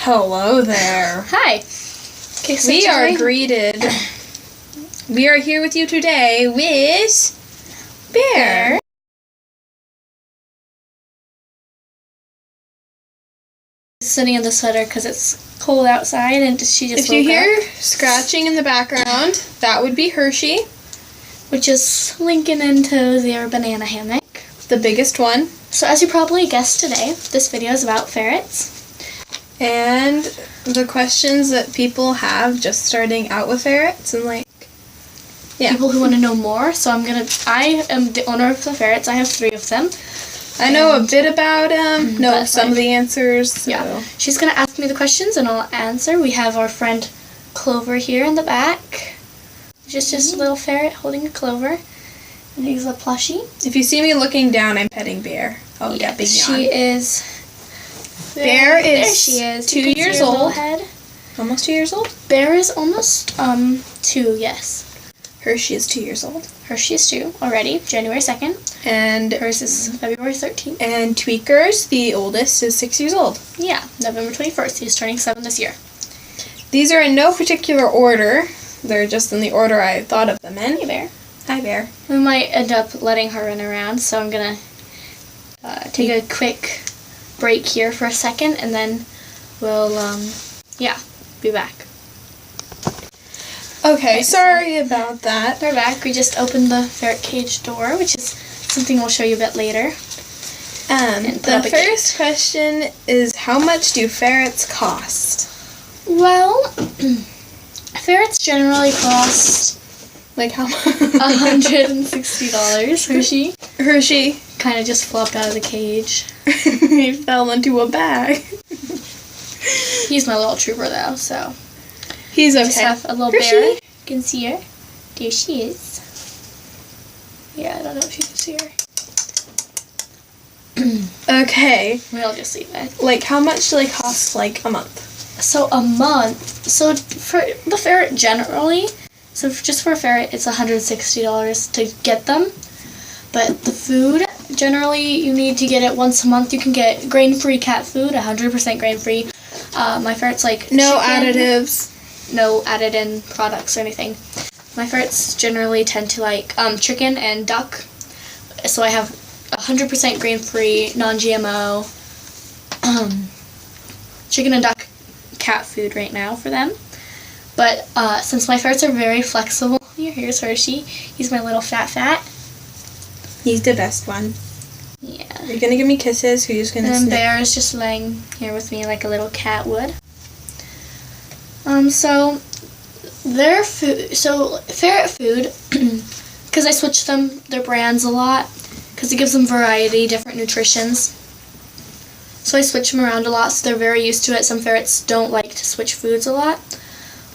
Hello there. Hi. Okay, so We are greeted. We are here with you today with Bear. Sitting in the sweater because it's cold outside, and she just If you hear up, scratching in the background, that would be Hershey, which is slinking into their banana hammock. the biggest one. So as you probably guessed today, this video is about ferrets. And the questions that people have just starting out with ferrets and People who want to know more. So I am the owner of the ferrets. I have 3 of them. I know a bit about them, know some of the answers. So. Yeah. She's going to ask me the questions and I'll answer. We have our friend Clover here in the back. Just a little ferret holding a clover. And he's a plushie. If you see me looking down, I'm petting Bear. Oh, yeah, big yawn. She is... Bear is there she is. 2 years old. Head. Almost 2 years old? Bear is almost 2, yes. Hershey is 2 years old. Hershey is 2 already, January 2nd. And hers is February 13th. And Tweakers, the oldest, is 6 years old. Yeah, November 21st. He's turning 7 this year. These are in no particular order. They're just in the order I thought of them in. Hey, Bear. Hi, Bear. We might end up letting her run around, so I'm going to take a quick break here for a second, and then we'll, be back. Okay, sorry about that. We're back. We just opened the ferret cage door, which is something we'll show you a bit later. The first question is, how much do ferrets cost? Well, ferrets generally cost Like how much? $160. Hershey kind of just flopped out of the cage. He fell into a bag. He's my little trooper though, so he's okay. Just have a little Hershey. bear. You can see her. There she is. Yeah, I don't know if you can see her. Okay. We'll just leave it. Like, how much do they cost, a month? So a month. So for the ferret generally, just for a ferret, it's $160 to get them. But the food, generally, you need to get it once a month. You can get grain-free cat food, 100% grain-free. My ferrets like no chicken, additives. no added-in products or anything. My ferrets generally tend to like chicken and duck. So I have 100% grain-free, non-GMO chicken and duck cat food right now for them. But since my ferrets are very flexible, here's Hershey. He's my little fat. He's the best one. Yeah. You're gonna give me kisses. Who's gonna And snip? Bear is just laying here with me like a little cat would. So their food, ferret food, because I switch their brands a lot, because it gives them variety, different nutritions. So I switch them around a lot, so they're very used to it. Some ferrets don't like to switch foods a lot.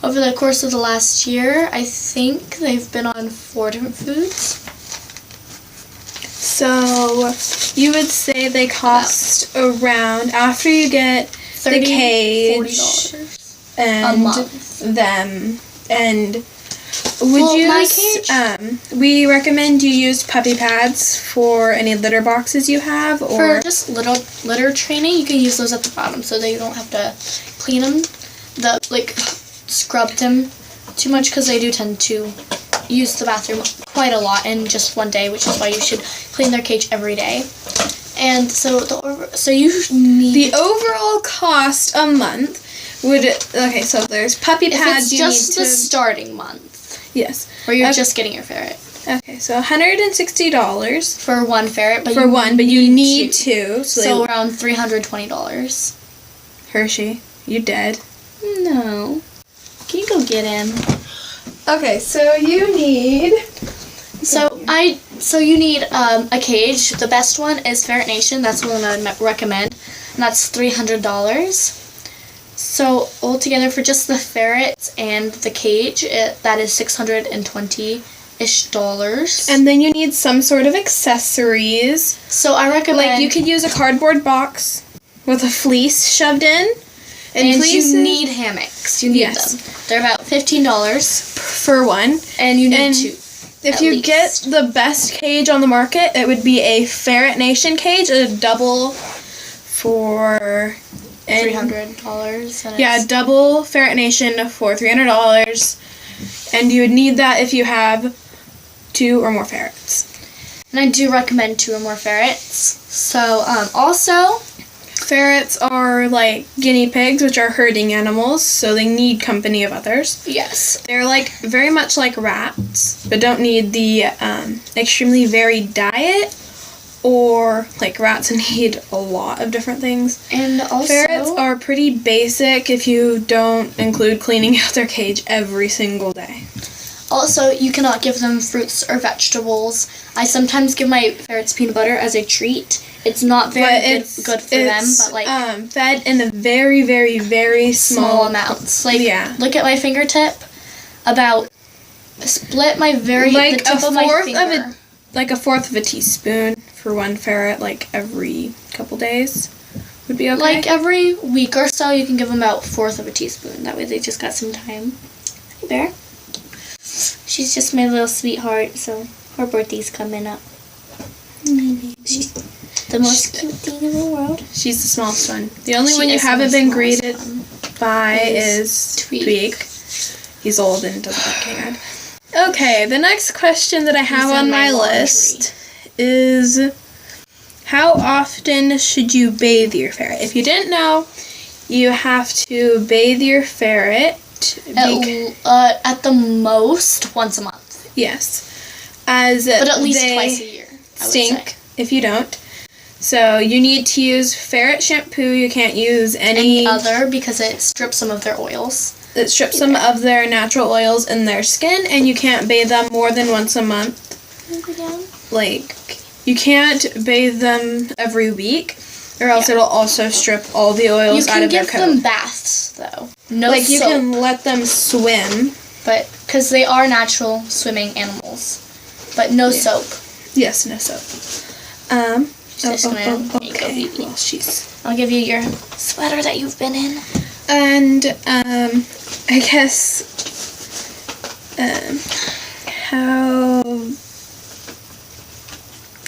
Over the course of the last year, I think they've been on 4 different foods. So, you would say they cost around, after you get the cage $40 and a month. them, and my cage? We recommend you use puppy pads for any litter boxes you have, or for just litter training, you can use those at the bottom so that you don't have to clean them, scrub them too much, because they do tend to use the bathroom quite a lot in just one day, which is why you should clean their cage every day. And so you need the overall cost a month would, okay, so there's puppy pads. If it's just the starting month. Yes. Or you're just getting your ferret. Okay, so $160 for one ferret, but you need two. So around $320. Hershey, you dead? No. Can you go get him? Okay, so you need... you need a cage. The best one is Ferret Nation. That's one I would recommend. And that's $300. So altogether for just the ferret and the cage, that is $620-ish. And then you need some sort of accessories. So I recommend... you could use a cardboard box with a fleece shoved in. And you need hammocks. You need them. They're about $15 for one. And you need 2. If you get the best cage on the market, it would be a Ferret Nation cage, a double for $300. Yeah, double Ferret Nation for $300. And you would need that if you have 2 or more ferrets. And I do recommend 2 or more ferrets. So, also, ferrets are like guinea pigs, which are herding animals, so they need company of others. yes. They're like very much like rats, but don't need the extremely varied diet, or like rats need a lot of different things. And also, Ferrets are pretty basic if you don't include cleaning out their cage every single day. Also, you cannot give them fruits or vegetables. I sometimes give my ferrets peanut butter as a treat. It's not very good for them, but like fed in a very, very, very small amounts. Like, yeah. Look at my fingertip. Split my the tip of my finger. Like a fourth of a teaspoon for one ferret, like every couple days would be okay. Like every week or so, you can give them about 1/4 of a teaspoon. That way they just got some time. Hey, Bear. She's just my little sweetheart, so her birthday's coming up. She's the most cute thing in the world. She's the smallest one. The only one you haven't been greeted by is Tweak. He's old and doesn't like cat. Okay, the next question that I have on my list is, how often should you bathe your ferret? If you didn't know, you have to bathe your ferret at the most once a month. Yes. But at least twice a year. Stink if you don't. So you need to use ferret shampoo. You can't use any other because it strips some of their oils. It strips some of their natural oils in their skin, and you can't bathe them more than once a month. Like, you can't bathe them every week, or else it'll also strip all the oils out of their coat. You can give them baths, though. No soap. You can let them swim. But, because they are natural swimming animals. But no soap. Yes, no soap. Okay. Well, I'll give you your sweater that you've been in. And, I guess,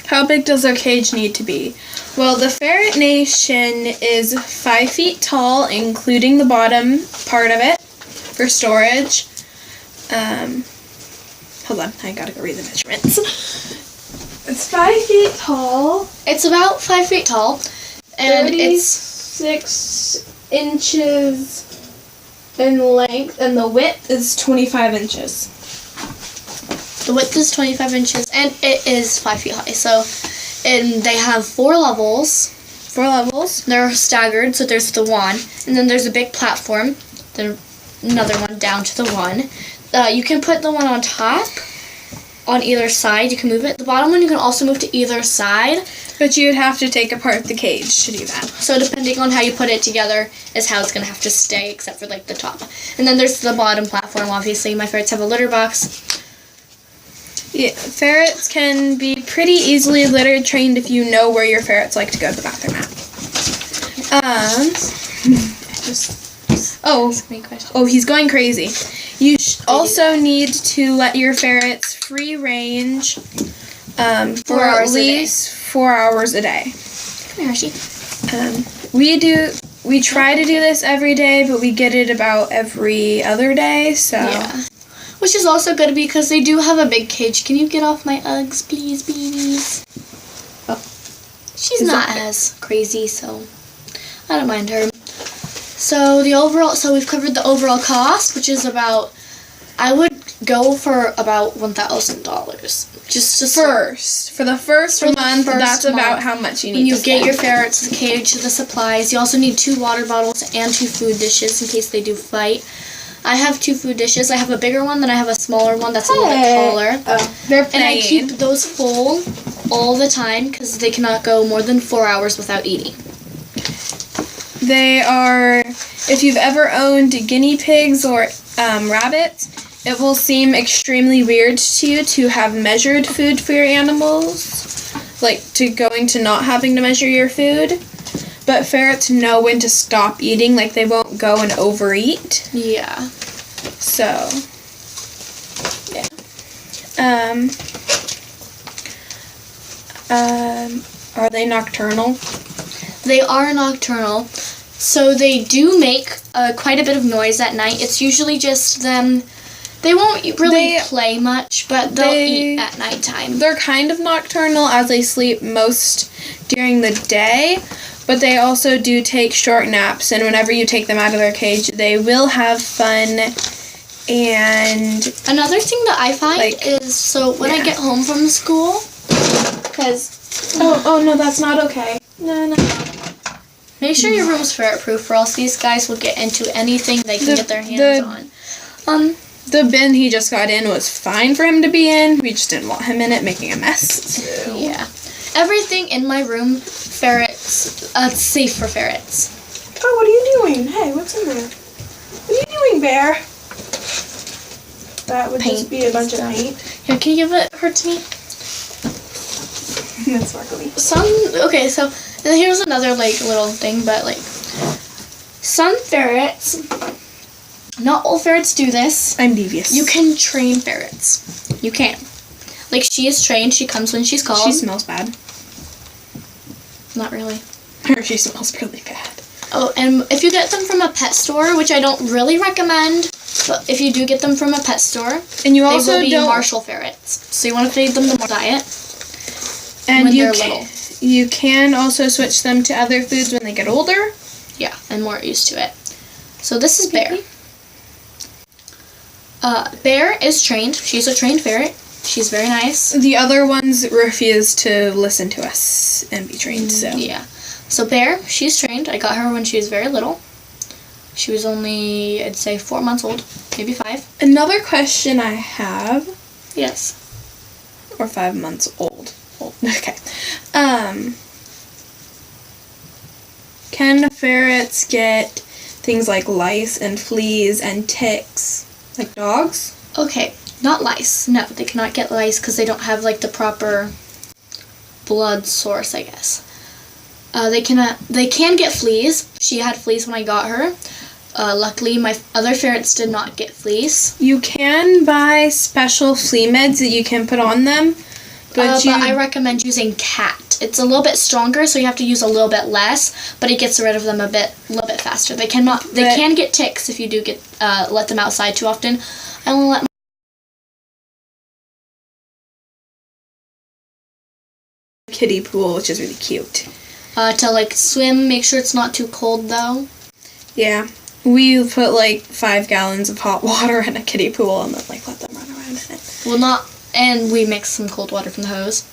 how big does their cage need to be? Well, the Ferret Nation is 5 feet tall, including the bottom part of it, for storage. Hold on, I gotta go read the measurements. It's 5 feet tall. It's about 5 feet tall. And it's 6 inches in length, and the width is 25 inches. The width is 25 inches, and it is 5 feet high. So, and they have 4 levels. 4 levels. They're staggered, so there's the one, and then there's a big platform, then another one down to the one. You can put the one on top, on either side. You can move it. The bottom one you can also move to either side. But you would have to take apart the cage to do that. So depending on how you put it together is how it's going to have to stay, except for like the top. And then there's the bottom platform, obviously. My ferrets have a litter box. Yeah, ferrets can be pretty easily litter trained if you know where your ferrets like to go to the bathroom at. He's going crazy. You also need to let your ferrets free range for at least 4 hours a day. Come here, Hershey. We try to do this every day, but we get it about every other day, so. Yeah. Which is also good because they do have a big cage. Can you get off my Uggs, please, babies? Oh. She's not as crazy, so I don't mind her. So we've covered the overall cost, which is about, I would go for about $1,000. For the first month, that's about how much you need to spend. You get your ferrets, the cage, the supplies. You also need 2 water bottles and 2 food dishes in case they do fight. I have 2 food dishes. I have a bigger one, then I have a smaller one that's a little bit taller. They're playing. And I keep those full all the time because they cannot go more than 4 hours without eating. They are, if you've ever owned guinea pigs or rabbits, it will seem extremely weird to you to have measured food for your animals, like going to not having to measure your food. But ferrets know when to stop eating, like they won't go and overeat. Yeah. So, yeah. Are they nocturnal? They are nocturnal. So they do make quite a bit of noise at night. It's usually just them. They won't really play much, but they'll eat at nighttime. They're kind of nocturnal as they sleep most during the day, but they also do take short naps, and whenever you take them out of their cage, they will have fun. And another thing that I find is, so when I get home from school, because... Oh, no, that's not okay. No. Make sure your room's ferret-proof, or else these guys will get into anything they can get their hands on. The bin he just got in was fine for him to be in. We just didn't want him in it, making a mess. So. Yeah. Everything in my room, ferrets, safe for ferrets. Oh, what are you doing? Hey, what's in there? What are you doing, Bear? That would just be a bunch of paint. Here, can you give her to me? That's sparkly. Okay, so here's another, little thing, but, some ferrets... Not all ferrets do this. I'm devious. You can train ferrets. You can. She is trained. She comes when she's called. She smells bad. Not really. Or she smells really bad. Oh, and if you get them from a pet store, which I don't really recommend, but if you do get them from a pet store, and you also they will be Marshall ferrets. So you want to feed them the more diet. And when they're little. You can also switch them to other foods when they get older. Yeah, and more used to it. So this is Bear. Bear is trained. She's a trained ferret. She's very nice. The other ones refuse to listen to us and be trained, so. Yeah. So Bear, she's trained. I got her when she was very little. She was only, I'd say, 4 months old. Maybe 5. Another question I have. Yes. Or 5 months old. Okay. Can ferrets get things like lice and fleas and ticks? Like dogs? Okay, not lice. No, they cannot get lice because they don't have the proper blood source, I guess. They can get fleas. She had fleas when I got her. Luckily, my other ferrets did not get fleas. You can buy special flea meds that you can put on them, but I recommend using cat. It's a little bit stronger, so you have to use a little bit less, but it gets rid of them a little bit faster. They can get ticks if you do let them outside too often. I only let kiddie pool, which is really cute. To swim, make sure it's not too cold though. Yeah. We put 5 gallons of hot water in a kiddie pool and then let them run around in it. And we mix some cold water from the hose.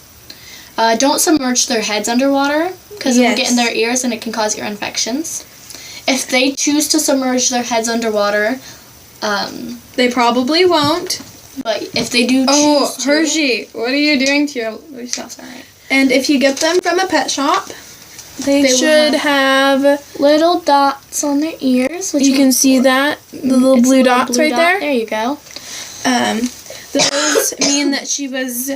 Don't submerge their heads underwater because it will get in their ears and it can cause ear infections. If they choose to submerge their heads underwater, they probably won't. But if they do choose to... Hershey, what are you doing to yourself? Alright. And if you get them from a pet shop, they should have little dots on their ears. You can see that. The little blue dots right there. There you go. Those mean that she was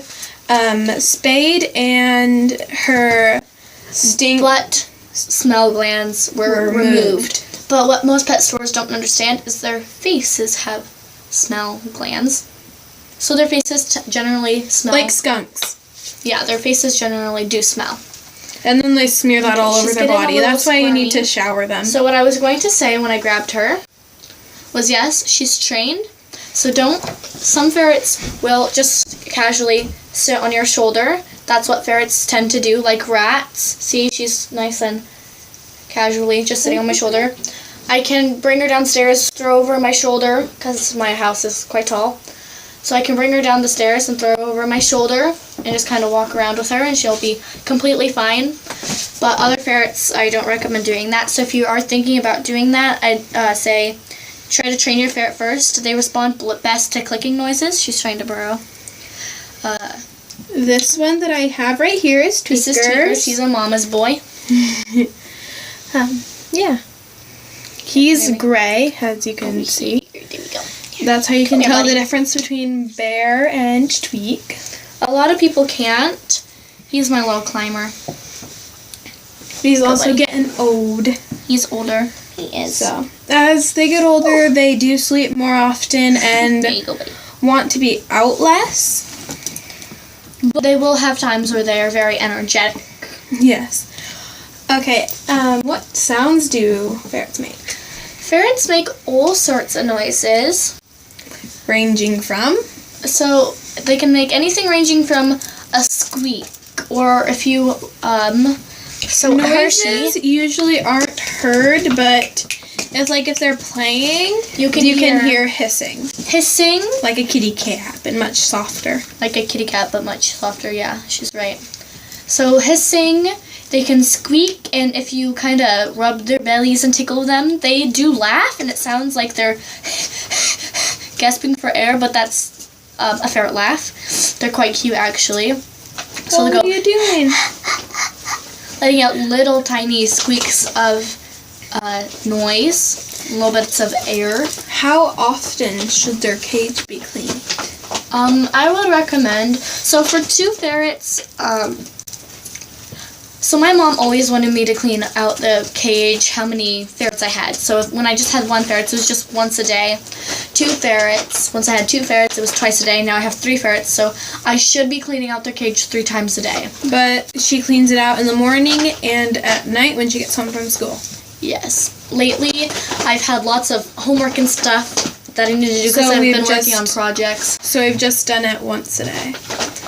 spayed and her smell glands were removed. But what most pet stores don't understand is their faces have smell glands. So their faces generally smell. Like skunks. Yeah, their faces generally do smell. And then they smear that all over their body. That's why you need to shower them. So what I was going to say when I grabbed her was, yes, she's trained. So some ferrets will just casually sit on your shoulder. That's what ferrets tend to do, like rats. See, she's nice and casually just sitting on my shoulder. I can bring her downstairs, throw over my shoulder, because my house is quite tall. So I can bring her down the stairs and throw her over my shoulder and just kind of walk around with her and she'll be completely fine. But other ferrets, I don't recommend doing that. So if you are thinking about doing that, I'd say try to train your ferret first. They respond best to clicking noises. She's trying to burrow. This one that I have right here is Tweaker. This is Tweaker. She's a mama's boy. Yeah. He's gray, as you can see. There we go. That's how you can tell the difference between Bear and Tweak. A lot of people can't. He's my little climber. He's also getting old. He's older. He is. So, as they get older, they do sleep more often and want to be out less. But they will have times where they are very energetic. Yes. Okay, what sounds do ferrets make? Ferrets make all sorts of noises. Ranging from? So they can make anything ranging from a squeak, or if you, so noises usually aren't heard, but it's like if they're playing, you can hear hissing. Hissing? Like a kitty cat, but much softer. Like a kitty cat, but much softer, yeah, she's right. So hissing, they can squeak, and if you kind of rub their bellies and tickle them, they do laugh, and it sounds like they're gasping for air, but that's a ferret laugh. They're quite cute, actually. So what are you doing? Letting out little tiny squeaks of noise, little bits of air. How often should their cage be cleaned? I would recommend, so for 2 ferrets, so my mom always wanted me to clean out the cage, how many ferrets I had. So when I just had 1 ferret, it was just once a day. 2 ferrets, once I had 2 ferrets, it was twice a day. Now I have 3 ferrets, so I should be cleaning out their cage 3 times a day. But she cleans it out in the morning and at night when she gets home from school. Yes. Lately, I've had lots of homework and stuff that I need to do because I've been working on projects. So we've just done it once a day.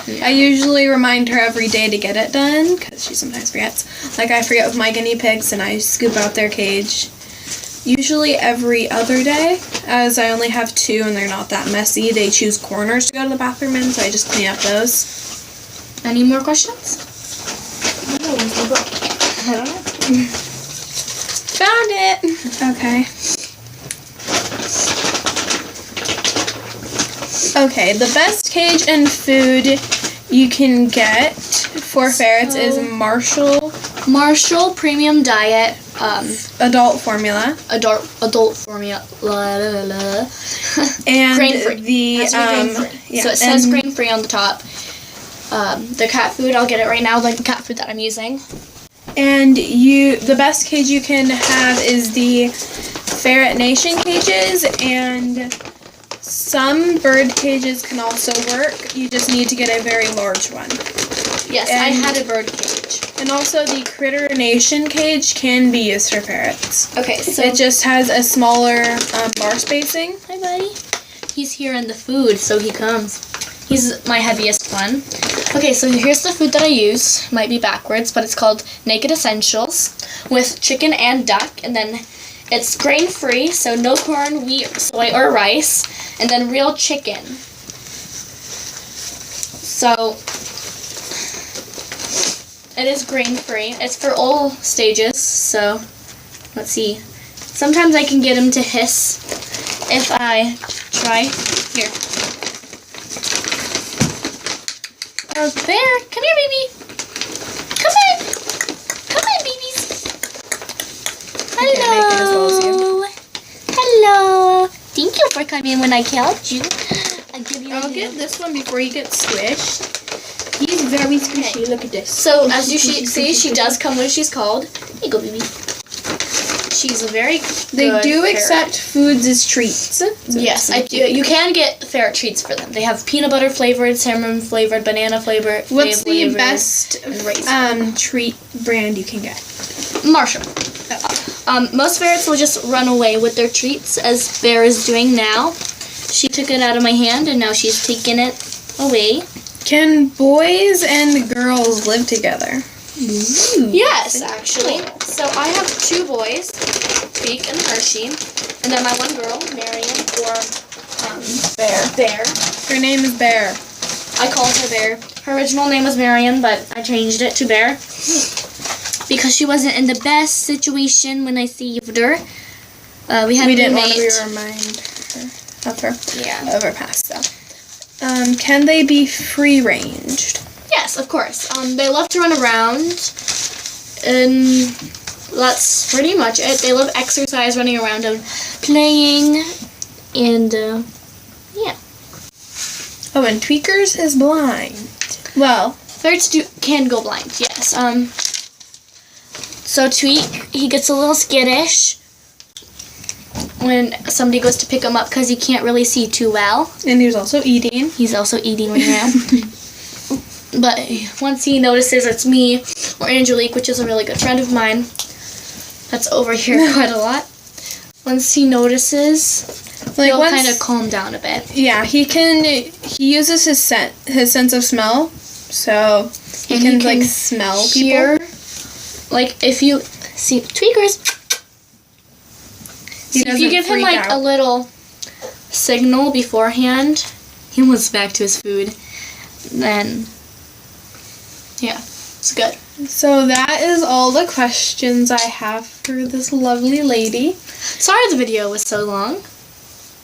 Yeah. I usually remind her every day to get it done because she sometimes forgets. Like I forget with my guinea pigs and I scoop out their cage. Usually every other day, as I only have 2 and they're not that messy. They choose corners to go to the bathroom in, so I just clean up those. Any more questions? I don't know. Found it! Okay. Okay, the best cage and food you can get for ferrets is Marshall Premium Diet. Adult Formula. Adult Formula. And grain-free. grain-free. So it says grain-free on the top. The cat food, I'll get it right now, like the cat food that I'm using. And the best cage you can have is the Ferret Nation cages, and some bird cages can also work. You just need to get a very large one. Yes, I had a bird cage. And also the Critter Nation cage can be used for ferrets. Okay, so it just has a smaller bar spacing. Hi, buddy. He's here in the food, so he comes. He's my heaviest one. Okay, so here's the food that I use. Might be backwards, but it's called Naked Essentials with chicken and duck, and then it's grain-free, so no corn, wheat, soy, or rice, and then real chicken. So it is grain-free. It's for all stages, so let's see. Sometimes I can get him to hiss if I try. Here. Oh, there. Come here, baby. Come on. Come on, babies. Hello. Hello. Thank you for coming when I called you. I'll get this one before he gets squished. He's very squishy. Okay. Look at this. So, as you see, she does come when she's called. Here you go, baby. She's a very They do ferret. accept foods as treats. So yes, I do. You can get ferret treats for them. They have peanut butter flavored, salmon flavored, banana flavored. What's the best treat brand you can get? Marshall. Most ferrets will just run away with their treats, as Bear is doing now. She took it out of my hand, and now she's taking it away. Can boys and girls live together? Ooh. Yes, actually. So I have 2 boys, Tweak and Hershey, and then my 1 girl, Marion, or Bear. Her name is Bear. I call her Bear. Her original name was Marion, but I changed it to Bear because she wasn't in the best situation when I saved her. We didn't want to remind her of her past stuff. Can they be free-ranged? Yes, of course. They love to run around, and that's pretty much it. They love exercise, running around and playing, and yeah. Oh, and Tweakers is blind. Well, ferrets can go blind, yes. So Tweak, he gets a little skittish when somebody goes to pick him up because he can't really see too well. And he's also eating. He's also eating right now. But once he notices it's me, or Angelique, which is a really good friend of mine. That's over here quite a lot. Once he notices, he'll kind of calm down a bit. Yeah, he uses his sense of smell, so he can like smell hear, people. Like if you see tweakers, if you give him like a little signal beforehand, he moves back to his food. Then, yeah, it's good. So that is all the questions I have for this lovely lady. Sorry the video was so long.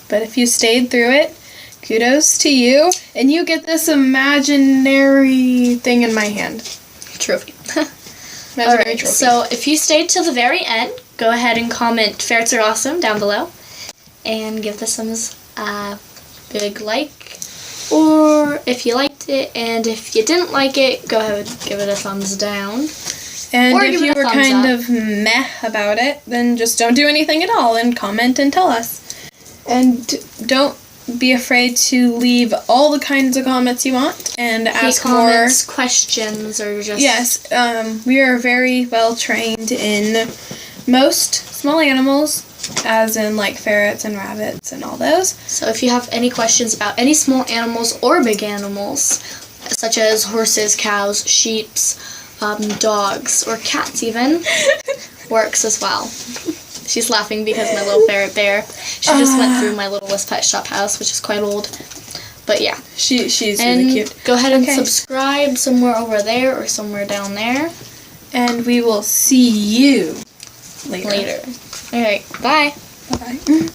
But if you stayed through it, kudos to you. And you get this imaginary thing in my hand. Trophy. Alright, so if you stayed till the very end, go ahead and comment "Ferrets are awesome" down below. And give this a big like. Or if you liked it, and if you didn't like it, go ahead and give it a thumbs down. And or if you were kind of meh about it, then just don't do anything at all and comment and tell us. And don't be afraid to leave all the kinds of comments you want and ask comments, more questions, or just... Yes, we are very well trained in most small animals, as in like ferrets and rabbits and all those. So if you have any questions about any small animals or big animals, such as horses, cows, sheep, dogs, or cats even, works as well. She's laughing because my little ferret bear, she just went through my littlest pet shop house, which is quite old. But yeah. She's really cute. Go ahead and subscribe somewhere over there or somewhere down there. And we will see you later. Alright, bye. Bye-bye.